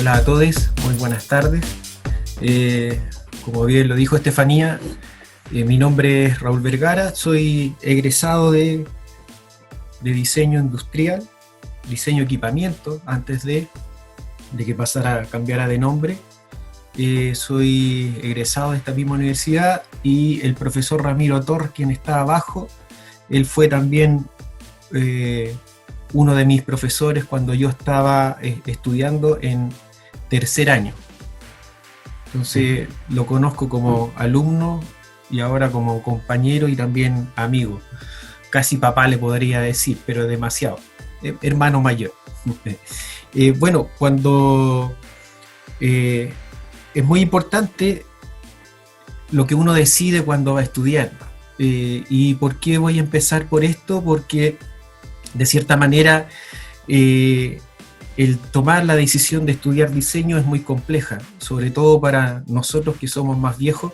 Hola a todos, muy buenas tardes. Como bien lo dijo Estefanía, mi nombre es Raúl Vergara, soy egresado de diseño industrial, diseño equipamiento, antes de que pasara a cambiara de nombre. Soy egresado de esta misma universidad y el profesor Ramiro Torres, quien está abajo, él fue también uno de mis profesores cuando yo estaba estudiando en tercer año. Entonces lo conozco como alumno y ahora como compañero y también amigo. Casi papá le podría decir, pero demasiado. Hermano mayor. Bueno, cuando es muy importante lo que uno decide cuando va a estudiar. ¿Y por qué voy a empezar por esto? Porque de cierta manera el tomar la decisión de estudiar diseño es muy compleja, sobre todo para nosotros que somos más viejos.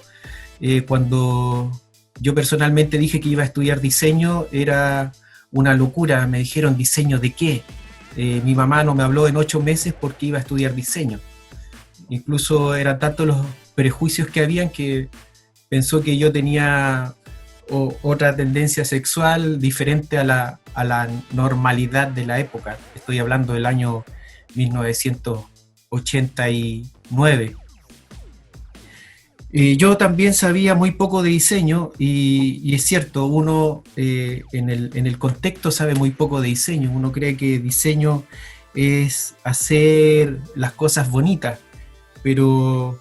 Cuando yo personalmente dije que iba a estudiar diseño era una locura, me dijeron ¿diseño de qué? Mi mamá no me habló en 8 meses porque iba a estudiar diseño. Incluso eran tantos los prejuicios que habían que pensó que yo tenía otra tendencia sexual diferente a la normalidad de la época. Estoy hablando del año 1989. Yo también sabía muy poco de diseño y es cierto, uno en el contexto sabe muy poco de diseño. Uno cree que diseño es hacer las cosas bonitas, pero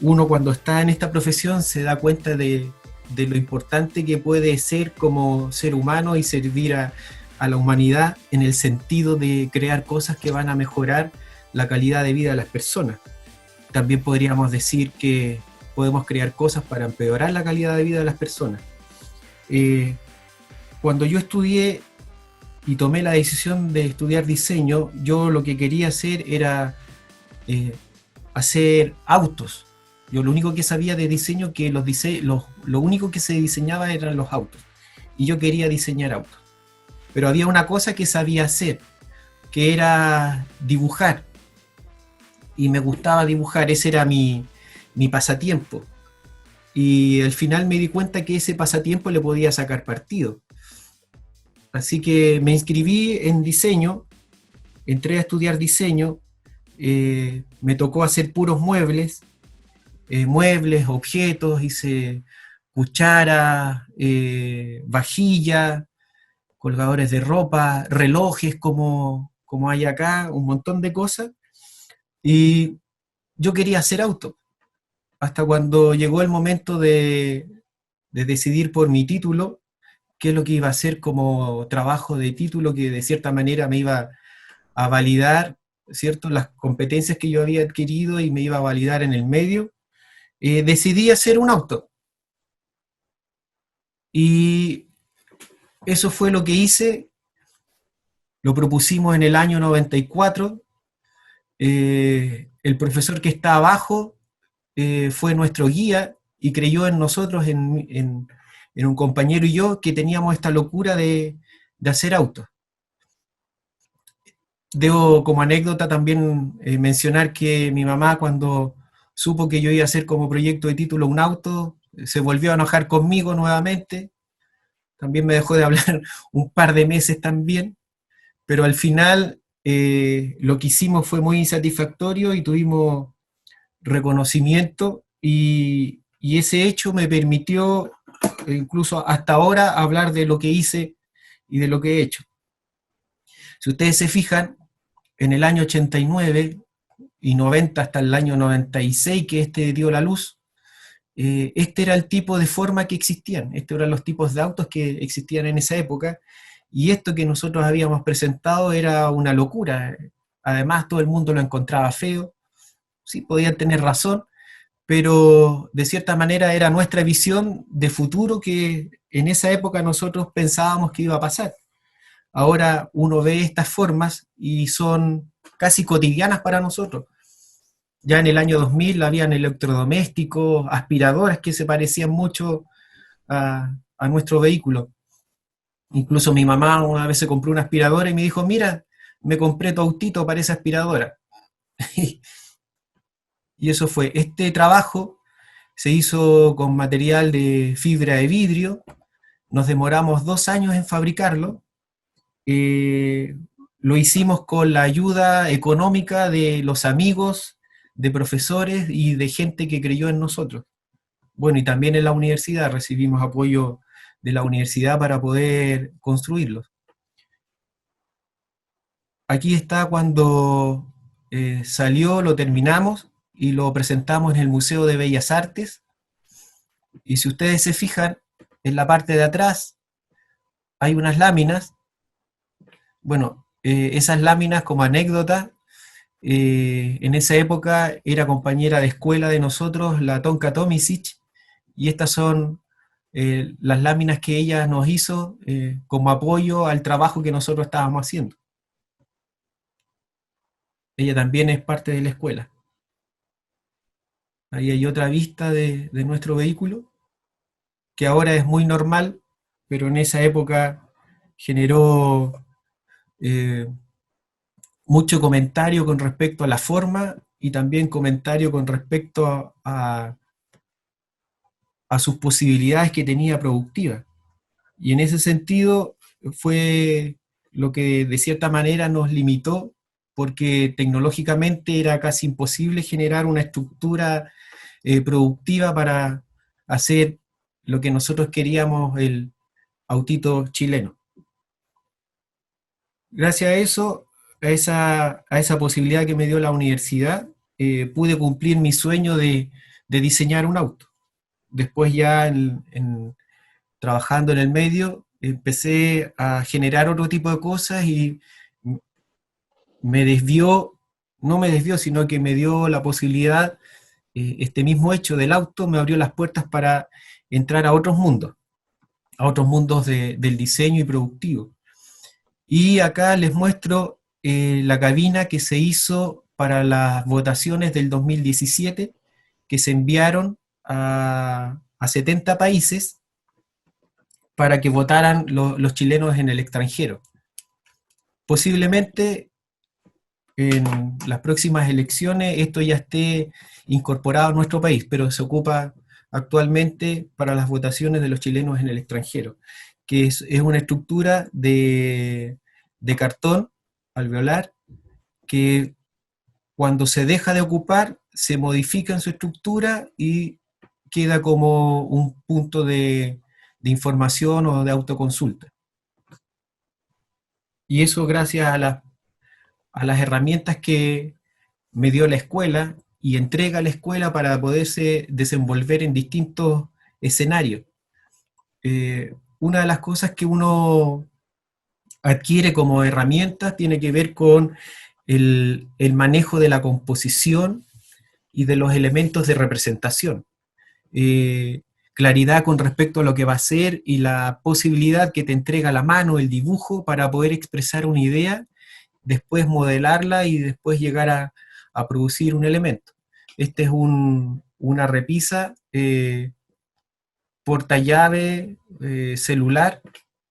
uno cuando está en esta profesión se da cuenta de lo importante que puede ser como ser humano y servir a la humanidad en el sentido de crear cosas que van a mejorar la calidad de vida de las personas. También podríamos decir que podemos crear cosas para empeorar la calidad de vida de las personas. Cuando yo estudié y tomé la decisión de estudiar diseño, yo lo que quería hacer era hacer autos. Yo lo único que sabía de diseño que lo único que se diseñaba eran los autos. Y yo quería diseñar autos. Pero había una cosa que sabía hacer, que era dibujar. Y me gustaba dibujar, ese era mi pasatiempo. Y al final me di cuenta que ese pasatiempo le podía sacar partido. Así que me inscribí en diseño, entré a estudiar diseño, me tocó hacer puros muebles, objetos, hice cucharas, vajilla, colgadores de ropa, relojes como hay acá, un montón de cosas. Y yo quería hacer auto, hasta cuando llegó el momento de decidir por mi título, qué es lo que iba a hacer como trabajo de título, que de cierta manera me iba a validar, ¿cierto?, las competencias que yo había adquirido y me iba a validar en el medio. Decidí hacer un auto. Y eso fue lo que hice. Lo propusimos en el año 94. El profesor que está abajo fue nuestro guía y creyó en nosotros, en un compañero y yo, que teníamos esta locura de hacer autos. Debo como anécdota también mencionar que mi mamá, cuando supo que yo iba a hacer como proyecto de título un auto, se volvió a enojar conmigo nuevamente. También me dejó de hablar un par de meses también, pero al final lo que hicimos fue muy insatisfactorio y tuvimos reconocimiento y ese hecho me permitió incluso hasta ahora hablar de lo que hice y de lo que he hecho. Si ustedes se fijan, en el año 89 y 90 hasta el año 96 que este dio la luz, este era el tipo de forma que existían, estos eran los tipos de autos que existían en esa época, y esto que nosotros habíamos presentado era una locura. Además, todo el mundo lo encontraba feo, sí, podían tener razón, pero de cierta manera era nuestra visión de futuro que en esa época nosotros pensábamos que iba a pasar. Ahora uno ve estas formas y son casi cotidianas para nosotros. Ya en el año 2000 habían electrodomésticos, aspiradoras que se parecían mucho a nuestro vehículo. Incluso mi mamá una vez se compró una aspiradora y me dijo, mira, me compré tu autito para esa aspiradora. Y eso fue, este trabajo se hizo con material de fibra de vidrio, nos demoramos 2 años en fabricarlo, eh, lo hicimos con la ayuda económica de los amigos, de profesores y de gente que creyó en nosotros. Bueno, y también en la universidad recibimos apoyo de la universidad para poder construirlos. Aquí está cuando salió, lo terminamos y lo presentamos en el Museo de Bellas Artes. Y si ustedes se fijan, en la parte de atrás hay unas láminas. Bueno, esas láminas, como anécdota, en esa época era compañera de escuela de nosotros, la Tonka Tomisic, y estas son las láminas que ella nos hizo como apoyo al trabajo que nosotros estábamos haciendo. Ella también es parte de la escuela. Ahí hay otra vista de nuestro vehículo, que ahora es muy normal, pero en esa época generó eh, mucho comentario con respecto a la forma y también comentario con respecto a sus posibilidades que tenía productivas. Y en ese sentido fue lo que de cierta manera nos limitó, porque tecnológicamente era casi imposible generar una estructura productiva para hacer lo que nosotros queríamos, el autito chileno. Gracias a eso, a esa posibilidad que me dio la universidad, pude cumplir mi sueño de diseñar un auto. Después ya trabajando en el medio, empecé a generar otro tipo de cosas y me desvió, no me desvió, sino que me dio la posibilidad, este mismo hecho del auto me abrió las puertas para entrar a otros mundos del diseño y productivo. Y acá les muestro la cabina que se hizo para las votaciones del 2017, que se enviaron a 70 países para que votaran los chilenos en el extranjero. Posiblemente en las próximas elecciones esto ya esté incorporado a nuestro país, pero se ocupa actualmente para las votaciones de los chilenos en el extranjero, que es una estructura de cartón alveolar que cuando se deja de ocupar se modifica en su estructura y queda como un punto de información o de autoconsulta. Y eso gracias a las herramientas que me dio la escuela y entrega la escuela para poderse desenvolver en distintos escenarios. Una de las cosas que uno adquiere como herramientas tiene que ver con el manejo de la composición y de los elementos de representación. Eh, Claridad con respecto a lo que va a ser y la posibilidad que te entrega la mano, el dibujo, para poder expresar una idea, después modelarla y después llegar a producir un elemento. Este es una repisa portallave celular,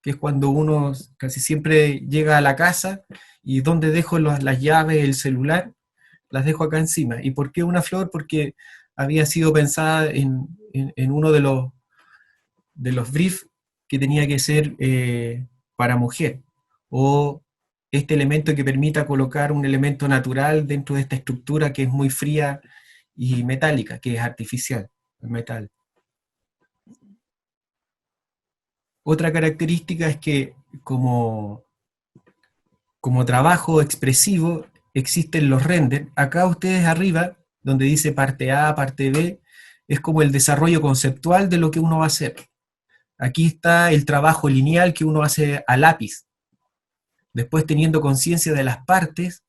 que es cuando uno casi siempre llega a la casa y donde dejo las llaves, el celular, las dejo acá encima. ¿Y por qué una flor? Porque había sido pensada en uno de los briefs que tenía que ser para mujer, o este elemento que permita colocar un elemento natural dentro de esta estructura que es muy fría y metálica, que es artificial, el metal. Otra característica es que como, como trabajo expresivo existen los renders. Acá ustedes arriba, donde dice parte A, parte B, es como el desarrollo conceptual de lo que uno va a hacer. Aquí está el trabajo lineal que uno hace a lápiz. Después, teniendo conciencia de las partes,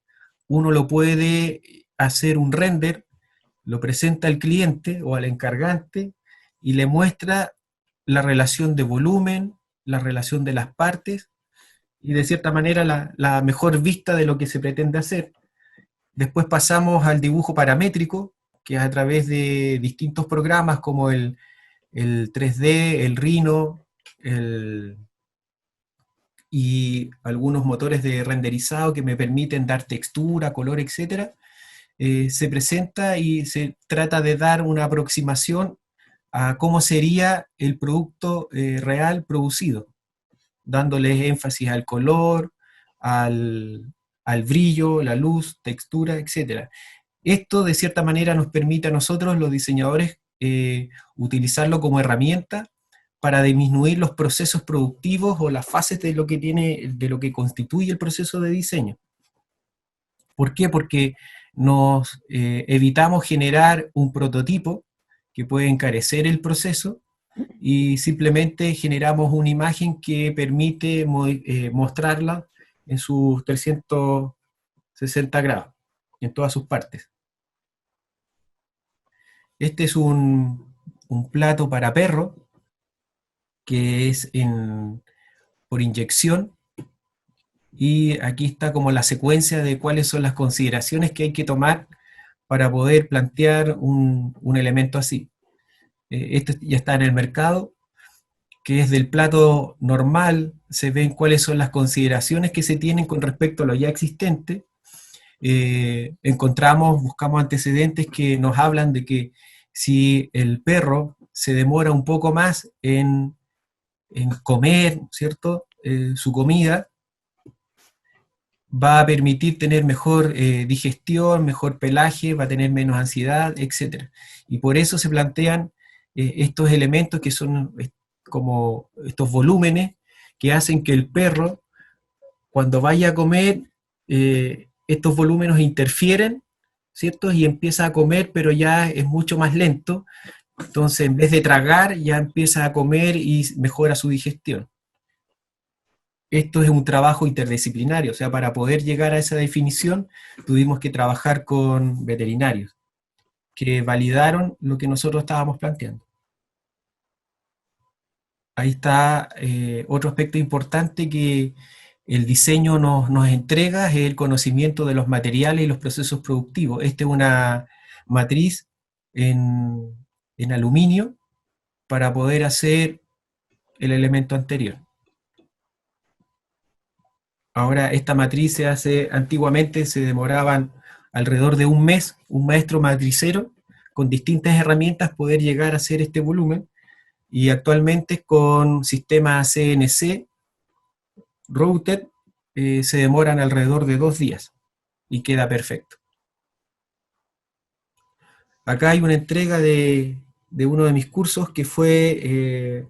uno lo puede hacer un render, lo presenta al cliente o al encargante y le muestra la relación de volumen, la relación de las partes y de cierta manera la mejor vista de lo que se pretende hacer. Después pasamos al dibujo paramétrico, que es a través de distintos programas como el 3D, el Rhino, y algunos motores de renderizado que me permiten dar textura, color, etcétera. se presenta y se trata de dar una aproximación a cómo sería el producto real producido, dándole énfasis al color, al brillo, la luz, textura, etc. Esto de cierta manera nos permite a nosotros, los diseñadores, utilizarlo como herramienta para disminuir los procesos productivos o las fases de lo que de lo que constituye el proceso de diseño. ¿Por qué? Porque nos evitamos generar un prototipo que puede encarecer el proceso y simplemente generamos una imagen que permite mostrarla en sus 360 grados, en todas sus partes. Este es un plato para perro que es por inyección, y aquí está como la secuencia de cuáles son las consideraciones que hay que tomar para poder plantear un elemento así. Esto ya está en el mercado, que es del plato normal, se ven cuáles son las consideraciones que se tienen con respecto a lo ya existente. Buscamos antecedentes que nos hablan de que si el perro se demora un poco más en comer, ¿cierto? Su comida, va a permitir tener mejor digestión, mejor pelaje, va a tener menos ansiedad, etc. Y por eso se plantean estos elementos que son como estos volúmenes que hacen que el perro, cuando vaya a comer, estos volúmenes interfieren, ¿cierto? Y empieza a comer, pero ya es mucho más lento. Entonces, en vez de tragar, ya empieza a comer y mejora su digestión. Esto es un trabajo interdisciplinario, o sea, para poder llegar a esa definición tuvimos que trabajar con veterinarios que validaron lo que nosotros estábamos planteando. Ahí está otro aspecto importante que el diseño nos entrega, es el conocimiento de los materiales y los procesos productivos. Esta es una matriz en aluminio para poder hacer el elemento anterior. Ahora esta matriz se hace, antiguamente se demoraban alrededor de un mes, un maestro matricero con distintas herramientas poder llegar a hacer este volumen, y actualmente con sistemas CNC, router, se demoran alrededor de 2 días y queda perfecto. Acá hay una entrega de uno de mis cursos que fue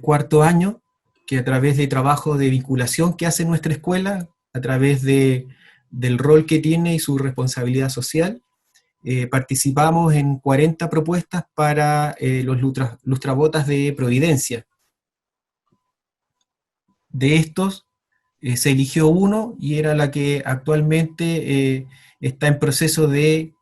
cuarto año, que a través de trabajo de vinculación que hace nuestra escuela, a través del rol que tiene y su responsabilidad social, participamos en 40 propuestas para los lustrabotas de Providencia. De estos, se eligió uno y era la que actualmente está en proceso de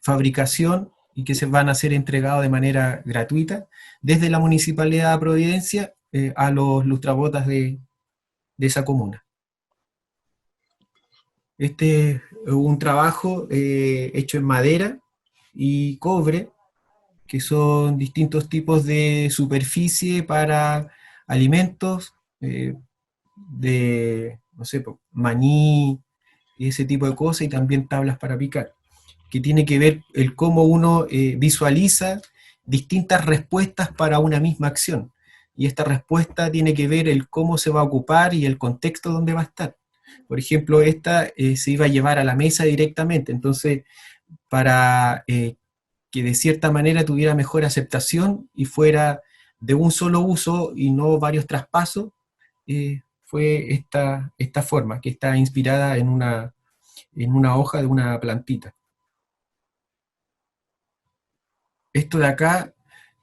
fabricación y que se van a ser entregados de manera gratuita desde la Municipalidad de Providencia a los lustrabotas de esa comuna. Este es un trabajo hecho en madera y cobre, que son distintos tipos de superficie para alimentos, de, no sé, maní y ese tipo de cosas, y también tablas para picar, que tiene que ver el cómo uno visualiza distintas respuestas para una misma acción. Y esta respuesta tiene que ver el cómo se va a ocupar y el contexto donde va a estar. Por ejemplo, esta se iba a llevar a la mesa directamente, entonces para que de cierta manera tuviera mejor aceptación y fuera de un solo uso y no varios traspasos, fue esta forma, que está inspirada en una hoja de una plantita. Esto de acá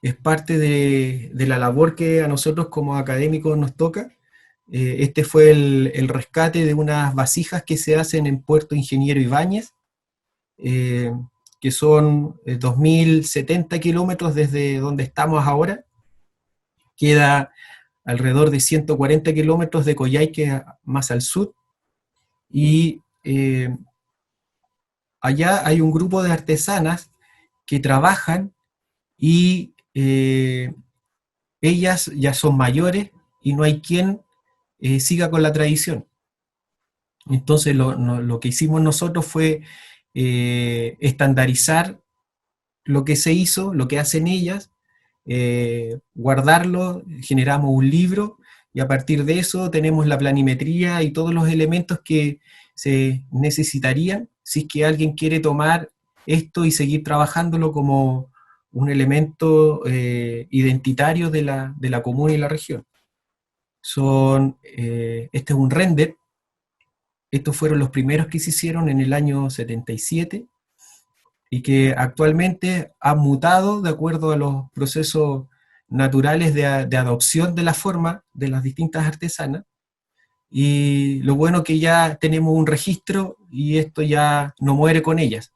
es parte de la labor que a nosotros como académicos nos toca. Este fue el rescate de unas vasijas que se hacen en Puerto Ingeniero Ibáñez, que son 2070 kilómetros desde donde estamos ahora. Queda alrededor de 140 kilómetros de Coyhaique más al sur, y allá hay un grupo de artesanas que trabajan y ellas ya son mayores y no hay quien siga con la tradición. Entonces lo que hicimos nosotros fue estandarizar lo que se hizo, lo que hacen ellas, guardarlo, generamos un libro y a partir de eso tenemos la planimetría y todos los elementos que se necesitarían si es que alguien quiere tomar esto y seguir trabajándolo como un elemento identitario de la comuna y la región. Este es un render, estos fueron los primeros que se hicieron en el año 77 y que actualmente han mutado de acuerdo a los procesos naturales de adopción de la forma de las distintas artesanas. Y lo bueno que ya tenemos un registro y esto ya no muere con ellas,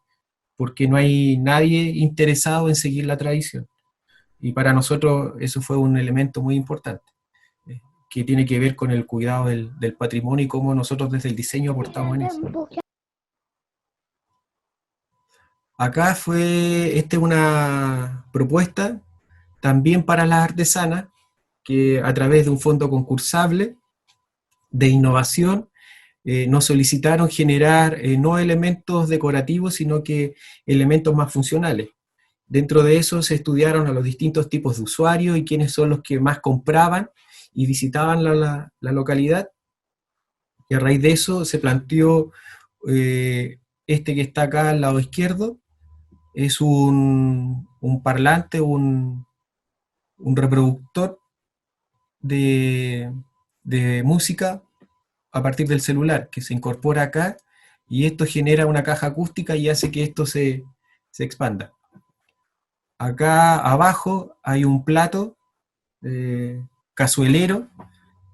porque no hay nadie interesado en seguir la tradición. Y para nosotros eso fue un elemento muy importante, que tiene que ver con el cuidado del patrimonio y cómo nosotros desde el diseño aportamos en eso. Acá esta es una propuesta también para las artesanas, que a través de un fondo concursable de innovación nos solicitaron generar no elementos decorativos, sino que elementos más funcionales. Dentro de eso se estudiaron a los distintos tipos de usuarios y quiénes son los que más compraban y visitaban la localidad. Y a raíz de eso se planteó este que está acá al lado izquierdo, es un parlante, un reproductor de música a partir del celular, que se incorpora acá, y esto genera una caja acústica y hace que esto se expanda. Acá abajo hay un plato cazuelero,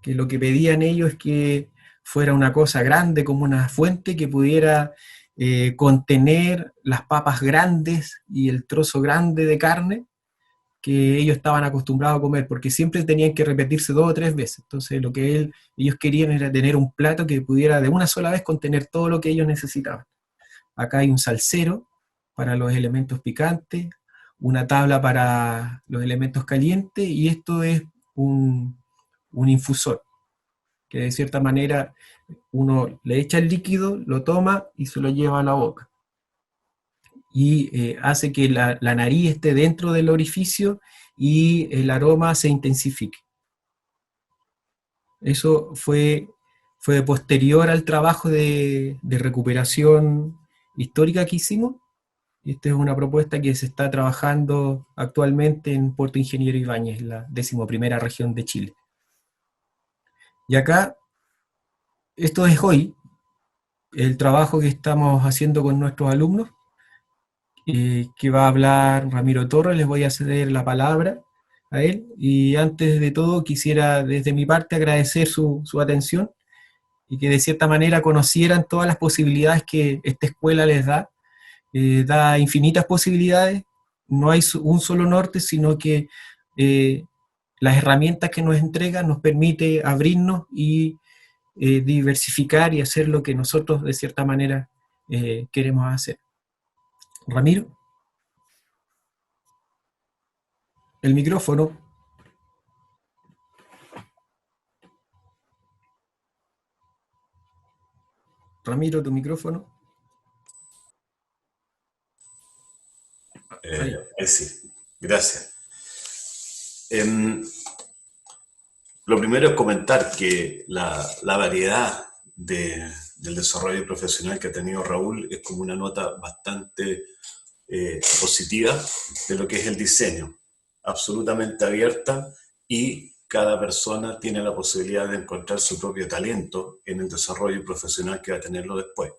que lo que pedían ellos es que fuera una cosa grande, como una fuente que pudiera contener las papas grandes y el trozo grande de carne que ellos estaban acostumbrados a comer, porque siempre tenían que repetirse 2 o 3 veces. Entonces lo que ellos querían era tener un plato que pudiera de una sola vez contener todo lo que ellos necesitaban. Acá hay un salsero para los elementos picantes, una tabla para los elementos calientes, y esto es un infusor, que de cierta manera uno le echa el líquido, lo toma y se lo lleva a la boca. Y hace que la nariz esté dentro del orificio y el aroma se intensifique. Eso fue posterior al trabajo de recuperación histórica que hicimos. Esta es una propuesta que se está trabajando actualmente en Puerto Ingeniero Ibáñez, la 11ª región de Chile. Y acá, esto es hoy, el trabajo que estamos haciendo con nuestros alumnos, que va a hablar Ramiro Torres. Les voy a ceder la palabra a él, y antes de todo quisiera desde mi parte agradecer su atención y que de cierta manera conocieran todas las posibilidades que esta escuela les da. Da infinitas posibilidades, no hay un solo norte, sino que las herramientas que nos entregan nos permite abrirnos y diversificar y hacer lo que nosotros de cierta manera queremos hacer. Ramiro, el micrófono. Ramiro, tu micrófono. Ahí sí, gracias. Lo primero es comentar que la variedad del desarrollo profesional que ha tenido Raúl es como una nota bastante positiva de lo que es el diseño, absolutamente abierta, y cada persona tiene la posibilidad de encontrar su propio talento en el desarrollo profesional que va a tenerlo después.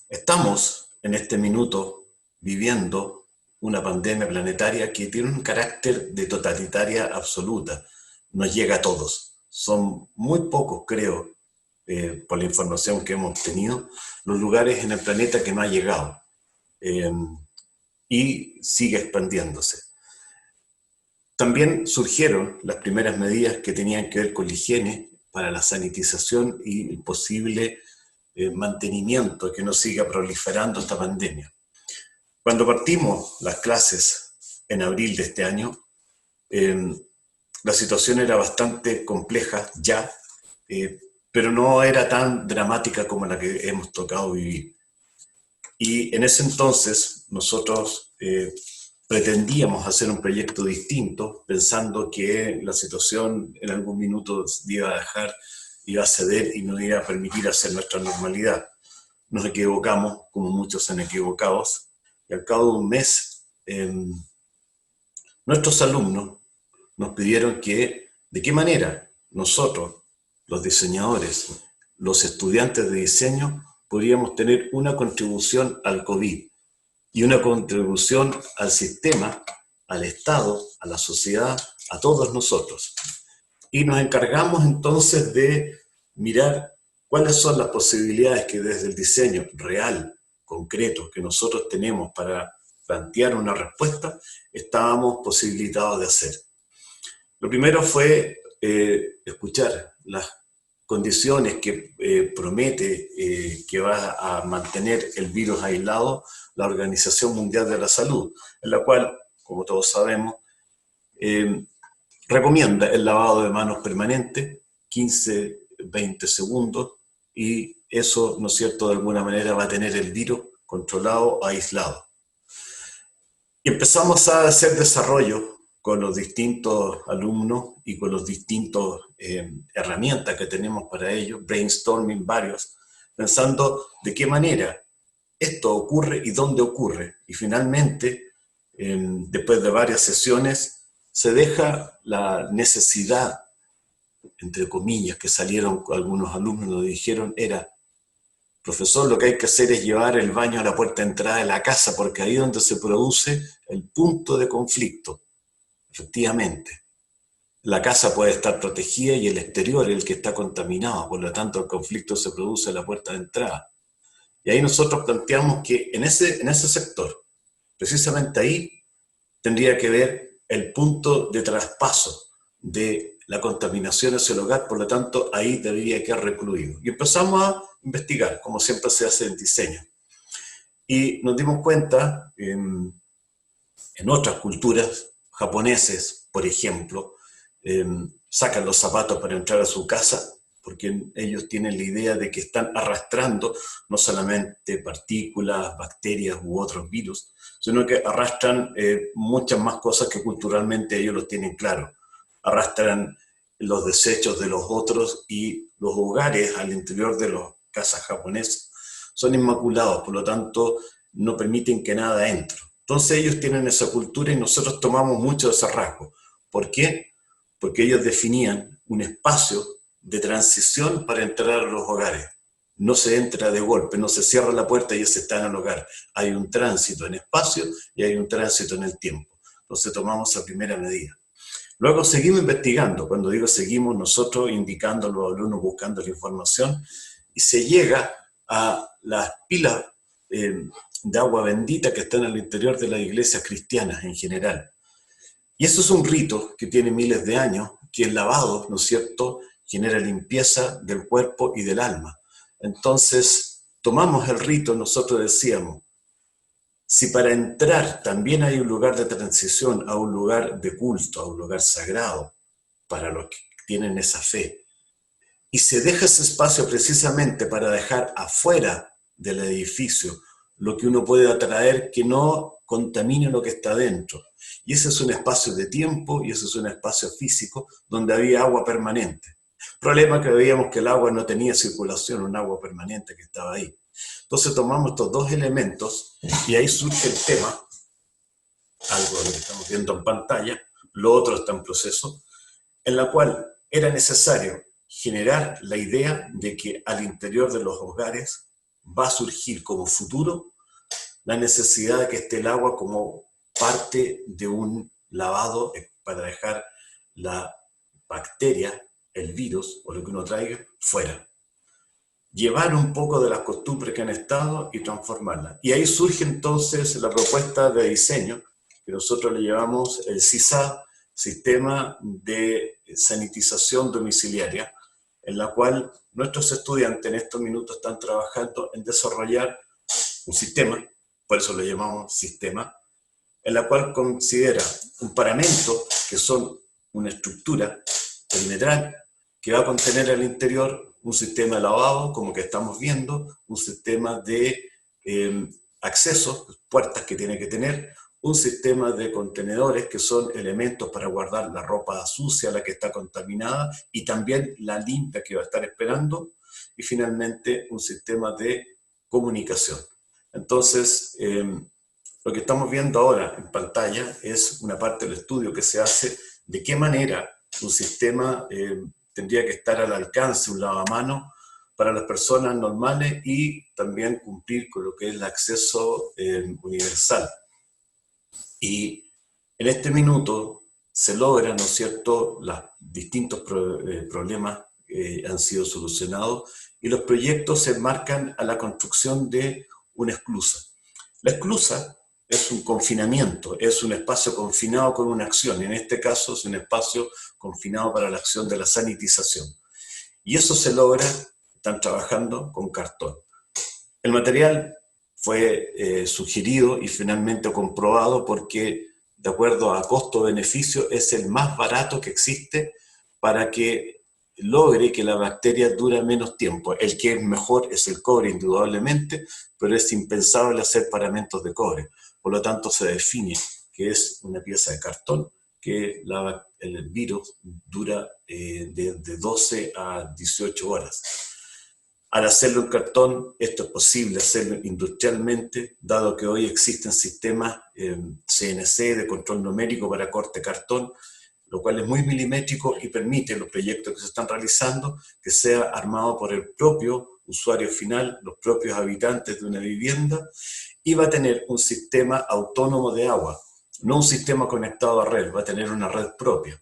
Estamos en este minuto viviendo una pandemia planetaria que tiene un carácter de totalitaria absoluta. Nos llega a todos. Son muy pocos, creo, por la información que hemos tenido, los lugares en el planeta que no ha llegado. Y sigue expandiéndose. También surgieron las primeras medidas que tenían que ver con la higiene para la sanitización y el posible mantenimiento, que no siga proliferando esta pandemia. Cuando partimos las clases en abril de este año, la situación era bastante compleja ya, pero no era tan dramática como la que hemos tocado vivir. Y en ese entonces nosotros pretendíamos hacer un proyecto distinto, pensando que la situación en algún minuto iba a dejar, iba a ceder y nos iba a permitir hacer nuestra normalidad. Nos equivocamos, como muchos se han equivocado, y al cabo de un mes, nuestros alumnos nos pidieron que, de qué manera nosotros, los diseñadores, los estudiantes de diseño, podríamos tener una contribución al COVID y una contribución al sistema, al Estado, a la sociedad, a todos nosotros. Y nos encargamos entonces de mirar cuáles son las posibilidades que desde el diseño real, concreto, que nosotros tenemos para plantear una respuesta, estábamos posibilitados de hacer. Lo primero fue escuchar las condiciones que promete que va a mantener el virus aislado la Organización Mundial de la Salud, en la cual, como todos sabemos, recomienda el lavado de manos permanente, 15-20 segundos, y eso, ¿no es cierto?, de alguna manera va a tener el virus controlado, aislado. Y empezamos a hacer desarrollo con los distintos alumnos y con los distintos herramientas que tenemos para ello, brainstorming varios, pensando de qué manera esto ocurre y dónde ocurre. Y finalmente, después de varias sesiones, se deja la necesidad, entre comillas, que salieron algunos alumnos, nos dijeron, era, profesor, lo que hay que hacer es llevar el baño a la puerta de entrada de la casa, porque ahí es donde se produce el punto de conflicto. Efectivamente, la casa puede estar protegida y el exterior es el que está contaminado, por lo tanto el conflicto se produce en la puerta de entrada. Y ahí nosotros planteamos que en ese sector, precisamente ahí, tendría que ver el punto de traspaso de la contaminación hacia el hogar, por lo tanto ahí debería quedar recluido. Y empezamos a investigar, como siempre se hace en diseño. Y nos dimos cuenta, en otras culturas, japoneses, por ejemplo, sacan los zapatos para entrar a su casa, porque ellos tienen la idea de que están arrastrando no solamente partículas, bacterias u otros virus, sino que arrastran muchas más cosas que culturalmente ellos los tienen claro. Arrastran los desechos de los otros, y los hogares al interior de las casas japonesas son inmaculados, por lo tanto no permiten que nada entre. Entonces ellos tienen esa cultura y nosotros tomamos mucho de ese rasgo. ¿Por qué? Porque ellos definían un espacio de transición para entrar a los hogares. No se entra de golpe, no se cierra la puerta y ya se está en el hogar. Hay un tránsito en espacio y hay un tránsito en el tiempo. Entonces tomamos la primera medida. Luego seguimos investigando. Cuando digo seguimos, nosotros indicando a los alumnos, buscando la información, y se llega a las pilas de agua bendita que están al interior de las iglesias cristianas en general. Y eso es un rito que tiene miles de años, que el lavado, ¿no es cierto?, genera limpieza del cuerpo y del alma. Entonces, tomamos el rito, nosotros decíamos, si para entrar también hay un lugar de transición a un lugar de culto, a un lugar sagrado, para los que tienen esa fe, y se deja ese espacio precisamente para dejar afuera del edificio lo que uno puede atraer que no contamine lo que está dentro. Y ese es un espacio de tiempo y ese es un espacio físico donde había agua permanente. Problema que veíamos que el agua no tenía circulación, un agua permanente que estaba ahí. Entonces tomamos estos dos elementos y ahí surge el tema, algo que estamos viendo en pantalla, lo otro está en proceso, en la cual era necesario generar la idea de que al interior de los hogares va a surgir como futuro la necesidad de que esté el agua como parte de un lavado para dejar la bacteria, el virus o lo que uno traiga fuera. Llevar un poco de las costumbres que han estado y transformarlas. Y ahí surge entonces la propuesta de diseño, que nosotros le llamamos el SISA, Sistema de Sanitización Domiciliaria, en la cual nuestros estudiantes en estos minutos están trabajando en desarrollar un sistema, por eso lo llamamos sistema, en la cual considera un paramento, que son una estructura perimetral, que va a contener al interior un sistema de lavado, como que estamos viendo, un sistema de accesos, puertas que tiene que tener, un sistema de contenedores que son elementos para guardar la ropa sucia, la que está contaminada, y también la limpia que va a estar esperando, y finalmente un sistema de comunicación. Entonces, lo que estamos viendo ahora en pantalla es una parte del estudio que se hace de qué manera un sistema tendría que estar al alcance, un lavamanos, para las personas normales y también cumplir con lo que es el acceso universal. Y en este minuto se logran, ¿no es cierto?, los distintos problemas han sido solucionados y los proyectos se enmarcan a la construcción de una esclusa. La esclusa es un confinamiento, es un espacio confinado con una acción, en este caso es un espacio confinado para la acción de la sanitización. Y eso se logra, están trabajando con cartón. El material fue sugerido y finalmente comprobado porque, de acuerdo a costo-beneficio, es el más barato que existe para que logre que la bacteria dure menos tiempo. El que es mejor es el cobre, indudablemente, pero es impensable hacer paramentos de cobre. Por lo tanto, se define que es una pieza de cartón, que el virus dura de 12 a 18 horas. Al hacerlo en cartón, esto es posible hacerlo industrialmente, dado que hoy existen sistemas CNC de control numérico para corte cartón, lo cual es muy milimétrico y permite los proyectos que se están realizando que sea armado por el propio usuario final, los propios habitantes de una vivienda, y va a tener un sistema autónomo de agua, no un sistema conectado a red, va a tener una red propia.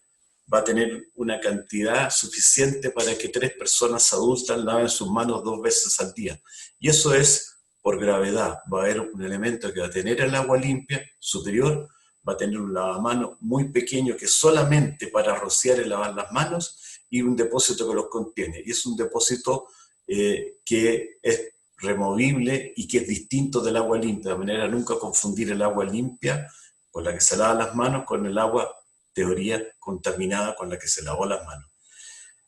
Va a tener una cantidad suficiente para que 3 personas adultas laven sus manos 2 veces al día. Y eso es por gravedad. Va a haber un elemento que va a tener el agua limpia superior, va a tener un lavamanos muy pequeño que es solamente para rociar y lavar las manos, y un depósito que los contiene. Y es un depósito que es removible y que es distinto del agua limpia, de manera a nunca confundir el agua limpia con la que se lava las manos con el agua teoría contaminada con la que se lavó las manos.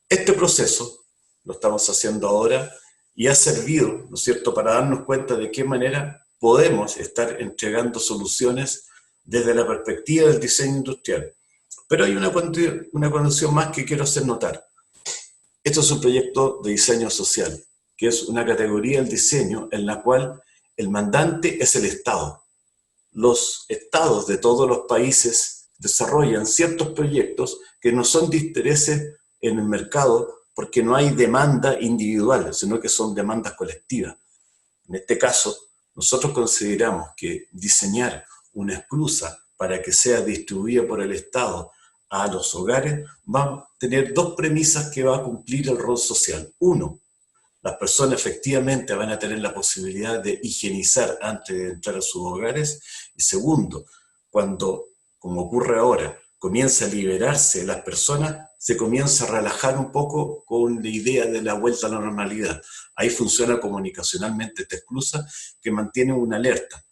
Este proceso lo estamos haciendo ahora y ha servido, ¿no es cierto?, para darnos cuenta de qué manera podemos estar entregando soluciones desde la perspectiva del diseño industrial. Pero hay una condición más que quiero hacer notar. Esto es un proyecto de diseño social, que es una categoría del diseño en la cual el mandante es el Estado. Los estados de todos los países desarrollan ciertos proyectos que no son de intereses en el mercado porque no hay demanda individual, sino que son demandas colectivas. En este caso, nosotros consideramos que diseñar una esclusa para que sea distribuida por el Estado a los hogares va a tener 2 premisas que va a cumplir el rol social. Uno, las personas efectivamente van a tener la posibilidad de higienizar antes de entrar a sus hogares. Y segundo, cuando, como ocurre ahora, comienza a liberarse las personas, se comienza a relajar un poco con la idea de la vuelta a la normalidad. Ahí funciona comunicacionalmente esta esclusa que mantiene una alerta.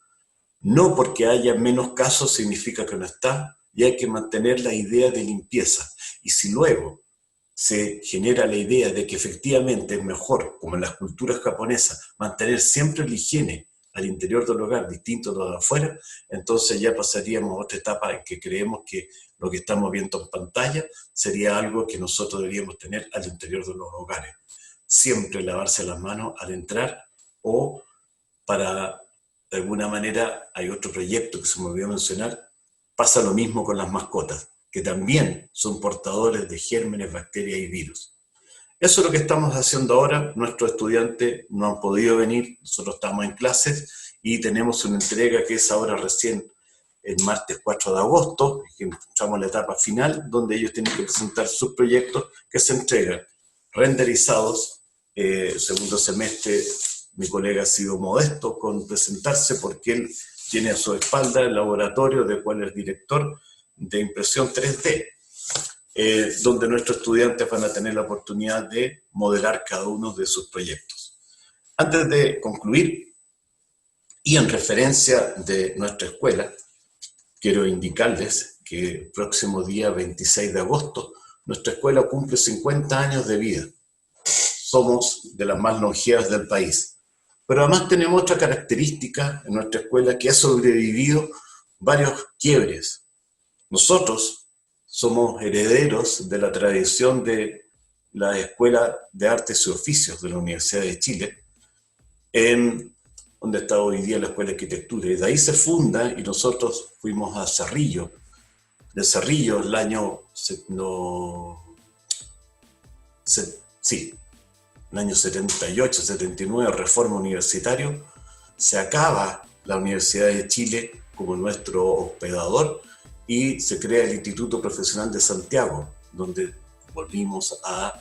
No porque haya menos casos significa que no está, y hay que mantener la idea de limpieza. Y si luego se genera la idea de que efectivamente es mejor, como en las culturas japonesas, mantener siempre la higiene al interior del hogar, distinto de lo de afuera, entonces ya pasaríamos a otra etapa en que creemos que lo que estamos viendo en pantalla sería algo que nosotros deberíamos tener al interior de los hogares. Siempre lavarse las manos al entrar, o para, de alguna manera, hay otro proyecto que se me olvidó mencionar, pasa lo mismo con las mascotas, que también son portadores de gérmenes, bacterias y virus. Eso es lo que estamos haciendo ahora. Nuestros estudiantes no han podido venir, nosotros estamos en clases y tenemos una entrega que es ahora recién el martes 4 de agosto, que entramos en la etapa final, donde ellos tienen que presentar sus proyectos que se entregan renderizados. Segundo semestre, mi colega ha sido modesto con presentarse porque él tiene a su espalda el laboratorio del cual es director de impresión 3D, donde nuestros estudiantes van a tener la oportunidad de modelar cada uno de sus proyectos. Antes de concluir, y en referencia de nuestra escuela, quiero indicarles que el próximo día 26 de agosto nuestra escuela cumple 50 años de vida. Somos de las más longevas del país. Pero además tenemos otra característica en nuestra escuela que ha sobrevivido varios quiebres. Nosotros somos herederos de la tradición de la Escuela de Artes y Oficios de la Universidad de Chile, en donde está hoy día la Escuela de Arquitectura. Y de ahí se funda y nosotros fuimos a Cerrillo. De Cerrillo, el año 78, 79, reforma universitario, se acaba la Universidad de Chile como nuestro hospedador y se crea el Instituto Profesional de Santiago, donde volvimos a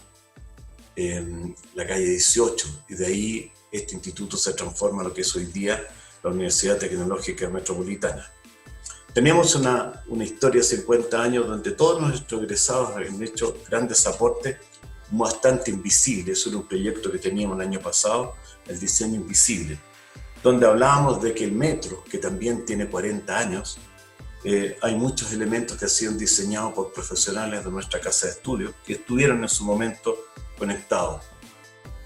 la calle 18, y de ahí este instituto se transforma en lo que es hoy día la Universidad Tecnológica Metropolitana. Tenemos una historia de 50 años donde todos nuestros egresados han hecho grandes aportes, bastante invisibles. Eso era un proyecto que teníamos el año pasado, el diseño invisible, donde hablábamos de que el metro, que también tiene 40 años, hay muchos elementos que han sido diseñados por profesionales de nuestra casa de estudios que estuvieron en su momento conectados.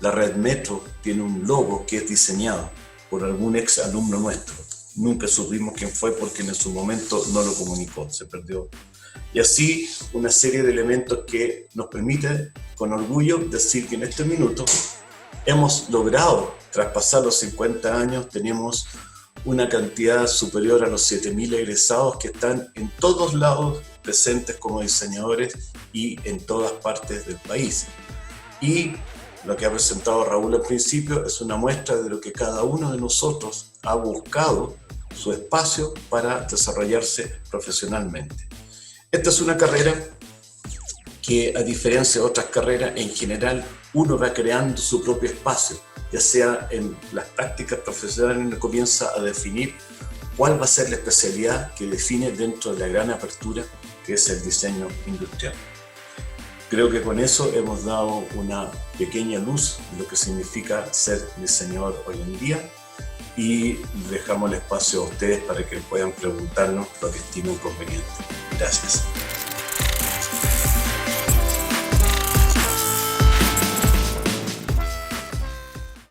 La red Metro tiene un logo que es diseñado por algún ex alumno nuestro. Nunca supimos quién fue porque en su momento no lo comunicó, se perdió. Y así una serie de elementos que nos permiten con orgullo decir que en este minuto hemos logrado traspasar los 50 años. Tenemos una cantidad superior a los 7.000 egresados que están en todos lados presentes como diseñadores y en todas partes del país. Y lo que ha presentado Raúl al principio es una muestra de lo que cada uno de nosotros ha buscado su espacio para desarrollarse profesionalmente. Esta es una carrera que, a diferencia de otras carreras, en general uno va creando su propio espacio, ya sea en las prácticas profesionales uno comienza a definir cuál va a ser la especialidad que define dentro de la gran apertura que es el diseño industrial. Creo que con eso hemos dado una pequeña luz de lo que significa ser diseñador hoy en día, y dejamos el espacio a ustedes para que puedan preguntarnos lo que estimen conveniente. Gracias.